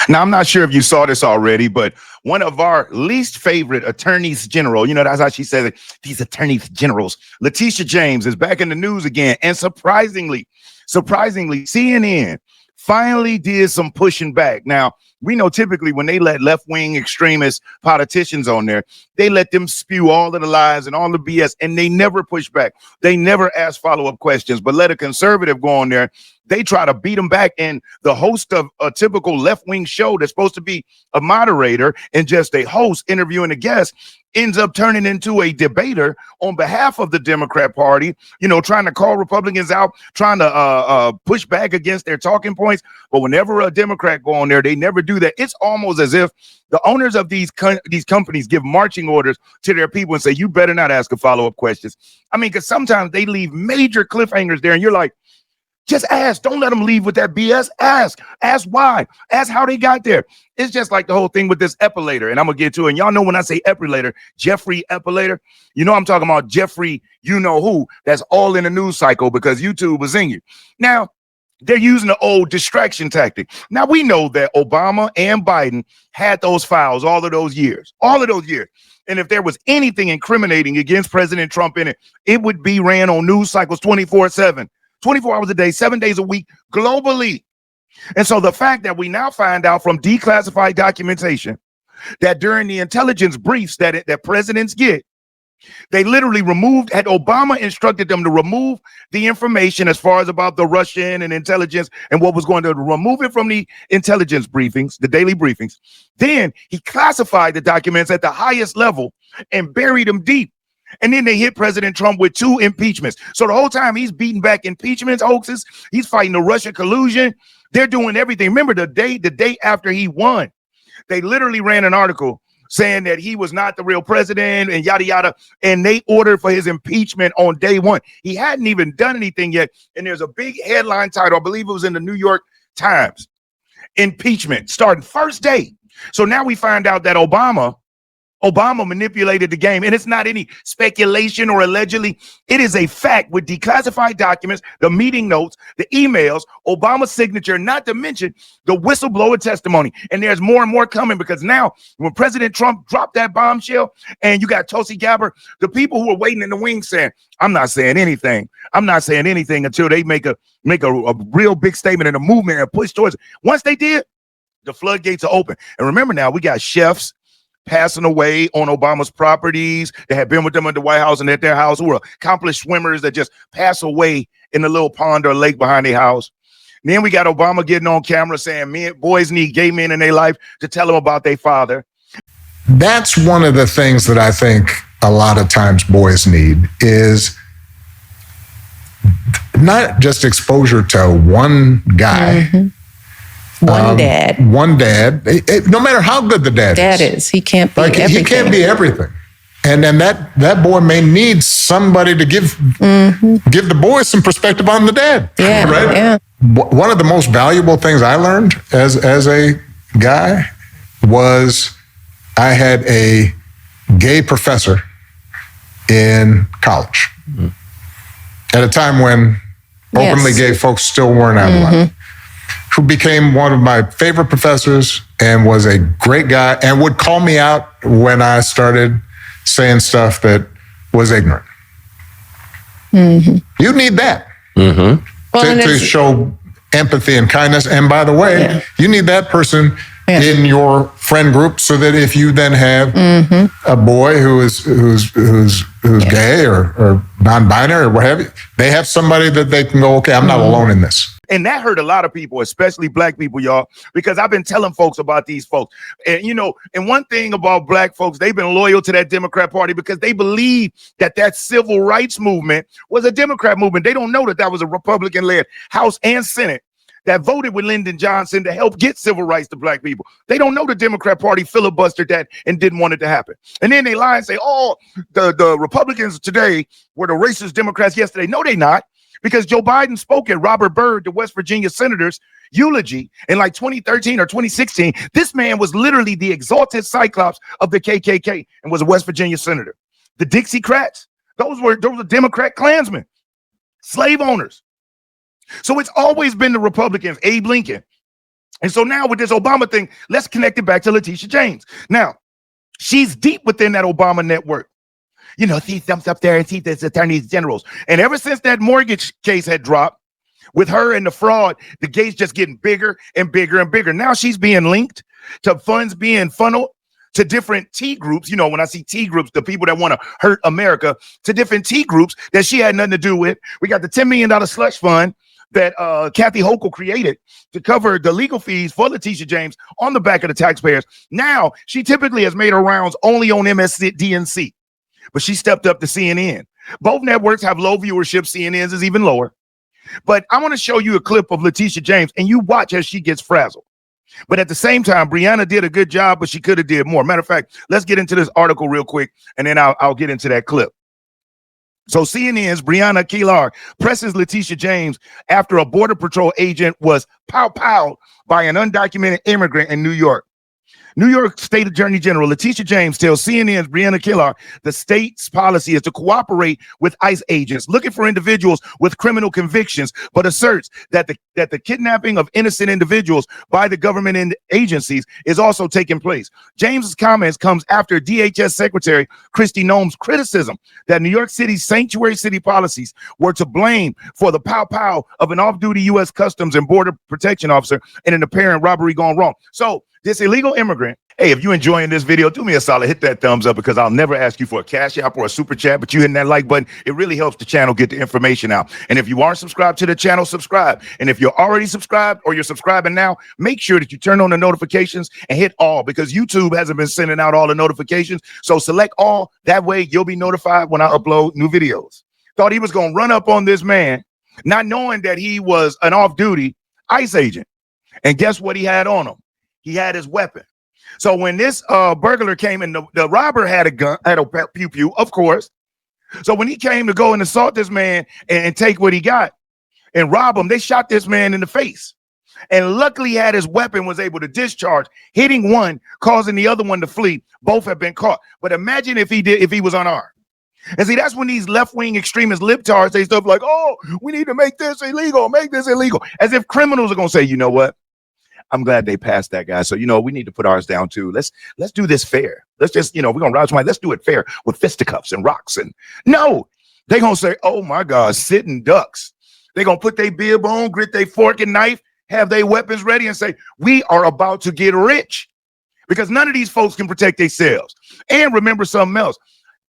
Now, I'm not sure if you saw this already, but one of our least favorite attorneys general, that's how she says it, these attorneys generals, Letitia James, is back in the news again. And surprisingly, CNN finally did some pushing back. Now, we know typically when they let left-wing extremist politicians on there, they let them spew all of the lies and all the BS, and they never push back. They never ask follow-up questions, but let a conservative go on there. They try to beat them back, and the host of a typical left-wing show that's supposed to be a moderator and just a host interviewing a guest ends up turning into a debater on behalf of the Democrat Party, trying to call Republicans out, trying to push back against their talking points. But whenever a Democrat go on there, they never do that. It's almost as if the owners of these companies give marching orders to their people and say, you better not ask a follow-up questions. I mean, because sometimes they leave major cliffhangers there, and you're like, just ask. Don't let them leave with that BS. Ask why. Ask how they got there. It's just like the whole thing with this epilator, and I'm going to get to it. And y'all know when I say epilator, Jeffrey Epilator, I'm talking about Jeffrey, who, that's all in the news cycle because YouTube was in you. Now, they're using the old distraction tactic. Now, we know that Obama and Biden had those files all of those years. And if there was anything incriminating against President Trump in it, it would be ran on news cycles 24/7. 24 hours a day, 7 days a week, globally. And so the fact that we now find out from declassified documentation that during the intelligence briefs that presidents get, they literally had Obama instructed them to remove the information as far as about the Russian and intelligence and what was going to remove it from the intelligence briefings, the daily briefings. Then he classified the documents at the highest level and buried them deep. And then they hit President Trump with 2 impeachments. So the whole time he's beating back impeachments, hoaxes. He's fighting the Russia collusion. They're doing everything. Remember the day after he won, they literally ran an article saying that he was not the real president and yada, yada. And they ordered for his impeachment on day one. He hadn't even done anything yet. And there's a big headline title. I believe it was in the New York Times. Impeachment starting first day. So now we find out that Obama manipulated the game, and it's not any speculation or allegedly. It is a fact with declassified documents, the meeting notes, the emails, Obama's signature, not to mention the whistleblower testimony. And there's more and more coming because now when President Trump dropped that bombshell and you got Tulsi Gabbard, the people who are waiting in the wings saying, I'm not saying anything until they make a real big statement and a movement and push towards it. Once they did, the floodgates are open. And remember now, we got chefs passing away on Obama's properties that had been with them at the White House and at their house, who were accomplished swimmers that just pass away in the little pond or lake behind their house. And then we got Obama getting on camera saying boys need gay men in their life to tell them about their father. That's one of the things that I think a lot of times boys need is not just exposure to one guy. Mm-hmm. One dad. No matter how good the dad is. He can't be everything. He can't be everything. And then that boy may need somebody to give the boy some perspective on the dad. Yeah, right? Yeah. One of the most valuable things I learned as a guy was I had a gay professor in college at a time when openly gay folks still weren't out of line, who became one of my favorite professors and was a great guy and would call me out when I started saying stuff that was ignorant. You need that to show empathy and kindness. And by the way, you need that person in your friend group so that if you then have a boy who's gay or non-binary or what have you, they have somebody that they can go, okay, I'm not alone in this. And that hurt a lot of people, especially black people, y'all, because I've been telling folks about these folks. And, and one thing about black folks, they've been loyal to that Democrat Party because they believe that civil rights movement was a Democrat movement. They don't know that was a Republican-led House and Senate that voted with Lyndon Johnson to help get civil rights to black people. They don't know the Democrat Party filibustered that and didn't want it to happen. And then they lie and say, the Republicans today were the racist Democrats yesterday. No, they not. Because Joe Biden spoke at Robert Byrd, the West Virginia senator's eulogy in like 2013 or 2016. This man was literally the exalted cyclops of the KKK and was a West Virginia senator. The Dixiecrats, those were Democrat Klansmen, slave owners. So it's always been the Republicans, Abe Lincoln, And so now with this Obama thing, let's connect it back to Letitia James. Now, she's deep within that Obama network. You know, she jumps up there and sees this attorneys generals. And ever since that mortgage case had dropped with her and the fraud, the gate's just getting bigger and bigger and bigger. Now she's being linked to funds being funneled to different T groups. You know, when I see T groups, the people that want to hurt America, to different T groups that she had nothing to do with. We got the $10 million slush fund that Kathy Hochul created to cover the legal fees for Letitia James on the back of the taxpayers. Now, she typically has made her rounds only on MSDNC, but she stepped up to CNN. Both networks have low viewership. CNN's is even lower. But I want to show you a clip of Letitia James, and you watch as she gets frazzled. But at the same time, Brianna did a good job, but she could have did more. Matter of fact, let's get into this article real quick, and then I'll get into that clip. So CNN's Brianna Keelar presses Letitia James after a Border Patrol agent was pow-powed by an undocumented immigrant in New York. New York State Attorney General Letitia James tells CNN's Brianna Keelar the state's policy is to cooperate with ICE agents looking for individuals with criminal convictions, but asserts that the kidnapping of innocent individuals by the government and agencies is also taking place. James's comments comes after DHS Secretary Kristi Noem's criticism that New York City's sanctuary city policies were to blame for the pow-pow of an off-duty U.S. Customs and Border Protection officer in an apparent robbery gone wrong. So this illegal immigrant, hey, if you're enjoying this video, do me a solid, hit that thumbs up, because I'll never ask you for a cash app or a super chat, but you hitting that like button, it really helps the channel get the information out. And if you aren't subscribed to the channel, subscribe. And if you're already subscribed or you're subscribing now, make sure that you turn on the notifications and hit all, because YouTube hasn't been sending out all the notifications. So select all. That way you'll be notified when I upload new videos. Thought he was going to run up on this man, not knowing that he was an off-duty ICE agent. And guess what he had on him? He had his weapon. So when this burglar came in, the robber had a gun, had a pew-pew, of course. So when he came to go and assault this man and take what he got and rob him, they shot this man in the face. And luckily he had his weapon, was able to discharge, hitting one, causing the other one to flee. Both have been caught. But imagine if he was unarmed. And see, that's when these left-wing extremist libtards say stuff like, oh, we need to make this illegal, as if criminals are going to say, you know what? I'm glad they passed that, guy. So, you know, we need to put ours down too. Let's do this fair. Let's just, you know, we're going to rob somebody. Let's do it fair with fisticuffs and rocks. And no, they're going to say, oh my God, sitting ducks. They're going to put their bib on, grit their fork and knife, have their weapons ready and say, we are about to get rich, because none of these folks can protect themselves. And remember something else.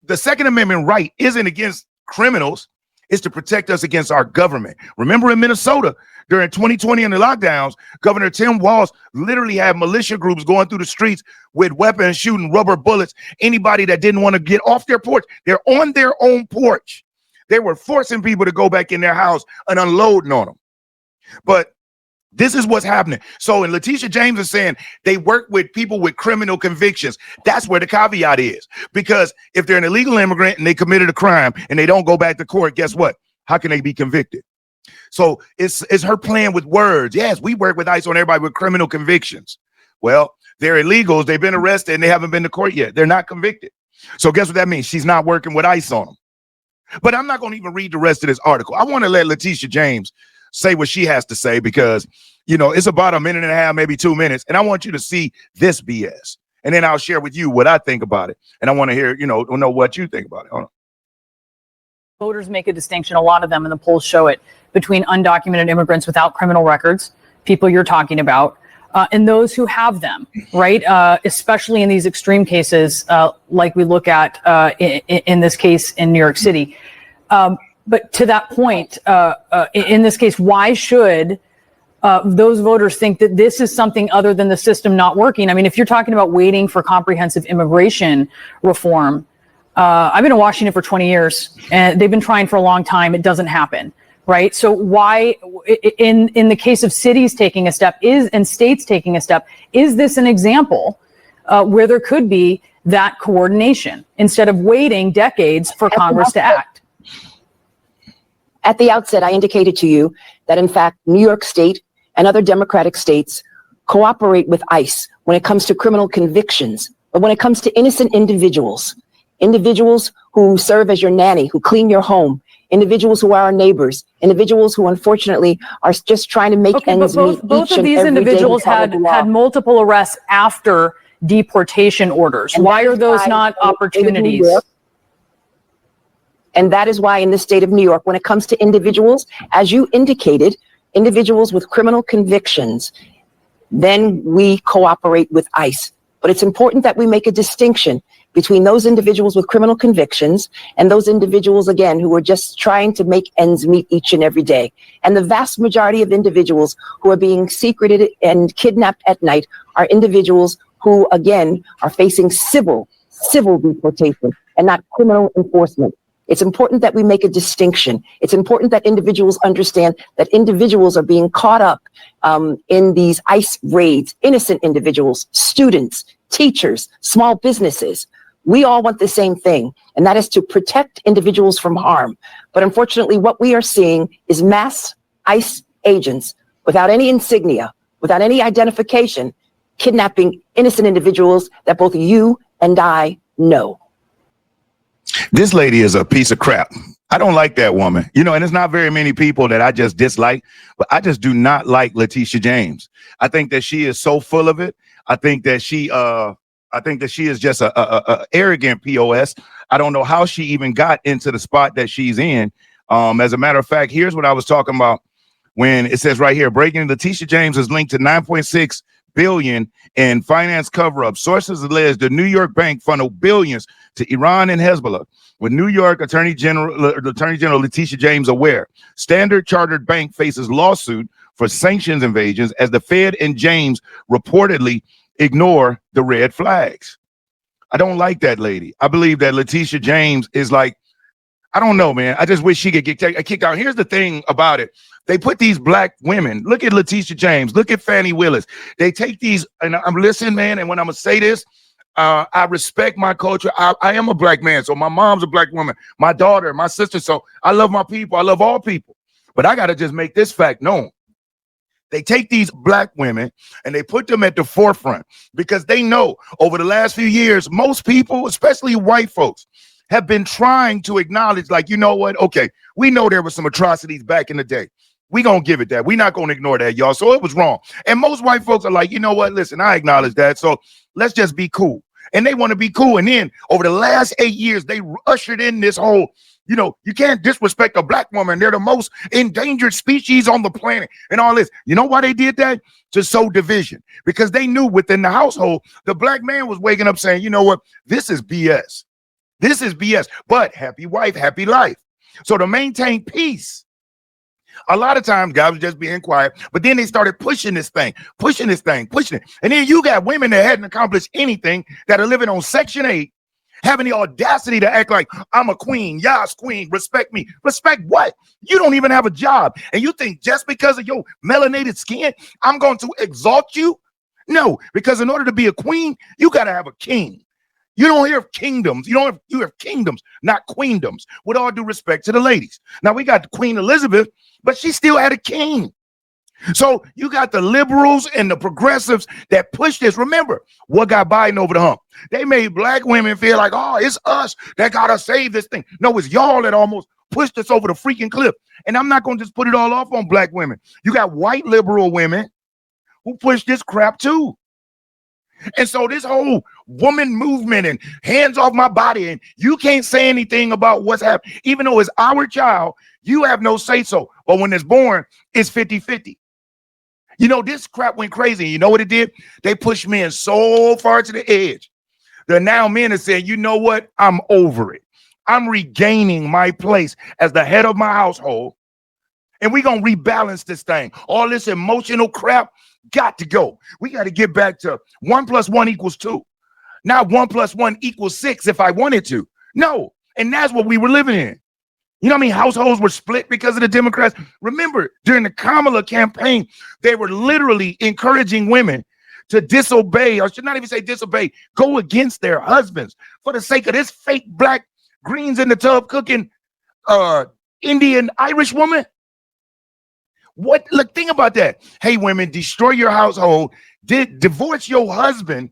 The Second Amendment right isn't against criminals. It's to protect us against our government. Remember in Minnesota, during 2020 and the lockdowns, Governor Tim Walz literally had militia groups going through the streets with weapons, shooting rubber bullets. Anybody that didn't want to get off their porch, they're on their own porch. They were forcing people to go back in their house and unloading on them. But this is what's happening. So, and Letitia James is saying they work with people with criminal convictions. That's where the caveat is. Because if they're an illegal immigrant and they committed a crime and they don't go back to court, guess what? How can they be convicted? So it's her playing with words. Yes, we work with ICE on everybody with criminal convictions. Well, they're illegals. They've been arrested and they haven't been to court yet. They're not convicted. So guess what that means? She's not working with ICE on them. But I'm not going to even read the rest of this article. I want to let Letitia James say what she has to say, because, you know, it's about a minute and a half, maybe 2 minutes. And I want you to see this BS. And then I'll share with you what I think about it. And I want to hear, you know what you think about it. Hold on. Voters make a distinction, a lot of them, and the polls show it, between undocumented immigrants without criminal records, people you're talking about, and those who have them, right? Especially in these extreme cases, like we look at in this case in New York City. But to that point, in this case, why should those voters think that this is something other than the system not working? I mean, if you're talking about waiting for comprehensive immigration reform, I've been in Washington for 20 years, and they've been trying for a long time. It doesn't happen, right? So why, in the case of cities taking a step and states taking a step, is this an example where there could be that coordination instead of waiting decades for Congress to act? At the outset, I indicated to you that, in fact, New York State and other Democratic states cooperate with ICE when it comes to criminal convictions, but when it comes to innocent individuals who serve as your nanny, who clean your home, individuals who are our neighbors, individuals who unfortunately are just trying to make Okay, but ends meet. both of these individuals had multiple arrests after deportation orders. And why are those why not in the state of New opportunities? York- And that is why in the state of New York, when it comes to individuals, as you indicated, individuals with criminal convictions, then we cooperate with ICE. But it's important that we make a distinction between those individuals with criminal convictions and those individuals, again, who are just trying to make ends meet each and every day. And the vast majority of individuals who are being secreted and kidnapped at night are individuals who, again, are facing civil deportation and not criminal enforcement. It's important that we make a distinction. It's important that individuals understand that individuals are being caught up in these ICE raids, innocent individuals, students, teachers, small businesses. We all want the same thing, and that is to protect individuals from harm. But unfortunately, what we are seeing is mass ICE agents without any insignia, without any identification, kidnapping innocent individuals that both you and I know. This lady is a piece of crap. I don't like that woman, you know, and it's not very many people that I just dislike, but I just do not like Letitia James. I think that she is so full of it. I think that she is just a arrogant POS. I don't know how she even got into the spot that she's in. As a matter of fact, here's what I was talking about when it says right here, breaking Letitia James is linked to 9.6 billion in finance cover-up. Sources allege the New York bank funneled billions to Iran and Hezbollah, with New York Attorney General Letitia James aware. Standard Chartered Bank faces lawsuit for sanctions invasions as the Fed and James reportedly ignore the red flags. I don't like that lady. I believe that Letitia James is like, I don't know, man. I just wish she could get kicked out. Here's the thing about it. They put these black women, look at Letitia James, look at Fannie Willis. They take these, and I'm listening, man, and when I'm going to say this, I respect my culture. I am a black man, so my mom's a black woman, my daughter, my sister, so I love my people. I love all people. But I got to just make this fact known. They take these black women and they put them at the forefront because they know over the last few years, most people, especially white folks, have been trying to acknowledge, like, you know what? Okay, we know there were some atrocities back in the day. We gonna give it that. We're not gonna ignore that, y'all. So it was wrong. And most white folks are like, you know what? Listen, I acknowledge that. So let's just be cool. And they want to be cool. And then over the last 8 years, they ushered in this whole, you know, you can't disrespect a black woman. They're the most endangered species on the planet and all this. You know why they did that? To sow division. Because they knew within the household, the black man was waking up saying, you know what? This is BS. This is BS. But happy wife, happy life. So to maintain peace, a lot of times guys were just being quiet, but then they started pushing this thing, pushing it. And then you got women that hadn't accomplished anything that are living on Section 8, having the audacity to act like I'm a queen. Yes, queen, respect me. Respect what? You don't even have a job. And you think just because of your melanated skin, I'm going to exalt you? No, because in order to be a queen, you got to have a king. You don't hear of kingdoms. You have kingdoms, not queendoms, with all due respect to the ladies. Now, we got Queen Elizabeth, but she still had a king. So you got the liberals and the progressives that push this. Remember, what got Biden over the hump? They made black women feel like, oh, it's us that got to save this thing. No, it's y'all that almost pushed us over the freaking cliff. And I'm not going to just put it all off on black women. You got white liberal women who push this crap too. And so this whole woman movement and hands off my body, and you can't say anything about what's happening, even though it's our child, you have no say so. But when it's born, it's 50-50. You know, this crap went crazy. You know what it did? They pushed men so far to the edge that now men are saying, you know what? I'm over it. I'm regaining my place as the head of my household. And we're going to rebalance this thing. All this emotional crap got to go. We got to get back to 1 + 1 = 2. Not 1 + 1 = 6 if I wanted to. No. And that's what we were living in. You know how many households were split because of the Democrats? Remember, during the Kamala campaign, they were literally encouraging women to disobey, or should not even say disobey, go against their husbands for the sake of this fake black greens in the tub cooking Indian Irish woman. What? Look, think about that. Hey, women, destroy your household, divorce your husband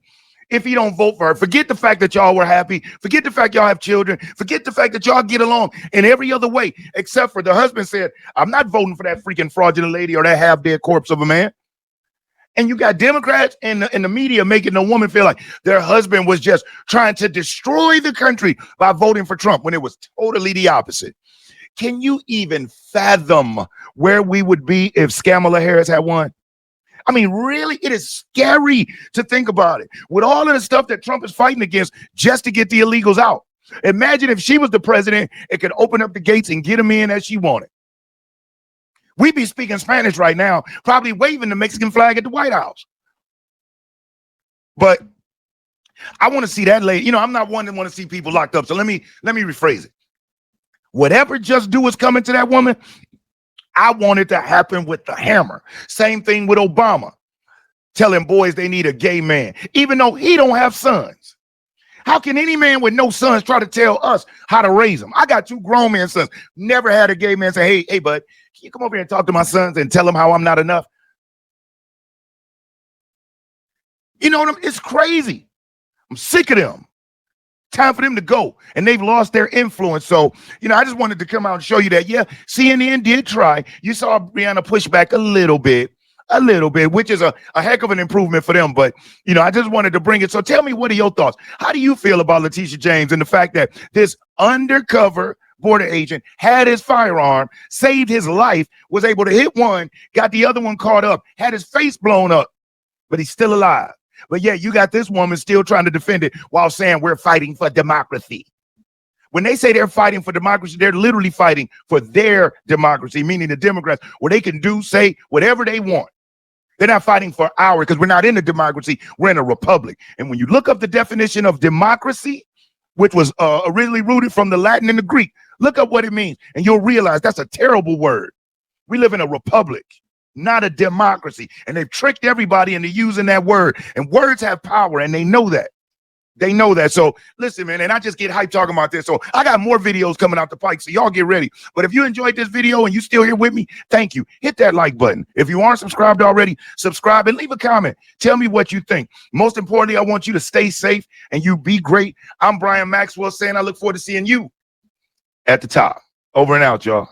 if he don't vote for her. Forget the fact that y'all were happy. Forget the fact y'all have children. Forget the fact that y'all get along in every other way, except for the husband said, I'm not voting for that freaking fraudulent lady or that half-dead corpse of a man. And you got Democrats and the media making the woman feel like their husband was just trying to destroy the country by voting for Trump when it was totally the opposite. Can you even fathom where we would be if Kamala Harris had won? I mean, really, it is scary to think about it. With all of the stuff that Trump is fighting against just to get the illegals out. Imagine if she was the president and could open up the gates and get them in as she wanted. We'd be speaking Spanish right now, probably waving the Mexican flag at the White House. But I want to see that lady. You know, I'm not one that want to see people locked up. So let me rephrase it. Whatever just do is coming to that woman, I want it to happen with the hammer. Same thing with Obama, telling boys they need a gay man, even though he don't have sons. How can any man with no sons try to tell us how to raise them? I got 2 grown men sons. Never had a gay man say, hey, bud, can you come over here and talk to my sons and tell them how I'm not enough? You know what I mean? It's crazy. I'm sick of them. Time for them to go, and they've lost their influence. So, you know, I just wanted to come out and show you that, yeah, CNN did try. You saw Brianna push back a little bit, which is a heck of an improvement for them. But, you know, I just wanted to bring it. So tell me, what are your thoughts? How do you feel about Letitia James and the fact that this undercover border agent had his firearm, saved his life, was able to hit one, got the other one caught up, had his face blown up, but he's still alive? But yeah, you got this woman still trying to defend it while saying we're fighting for democracy. When they say they're fighting for democracy, they're literally fighting for their democracy, meaning the Democrats, where they can do, say whatever they want. They're not fighting for ours because we're not in a democracy. We're in a republic. And when you look up the definition of democracy, which was originally rooted from the Latin and the Greek, look up what it means, and you'll realize that's a terrible word. We live in a republic, not a democracy. And they've tricked everybody into using that word. And words have power, and they know that. They know that. So listen, man, and I just get hyped talking about this. So I got more videos coming out the pike, so y'all get ready. But if you enjoyed this video and you still here with me, thank you. Hit that like button. If you aren't subscribed already, subscribe and leave a comment. Tell me what you think. Most importantly, I want you to stay safe and you be great. I'm Brian Maxwell saying I look forward to seeing you at the top. Over and out, y'all.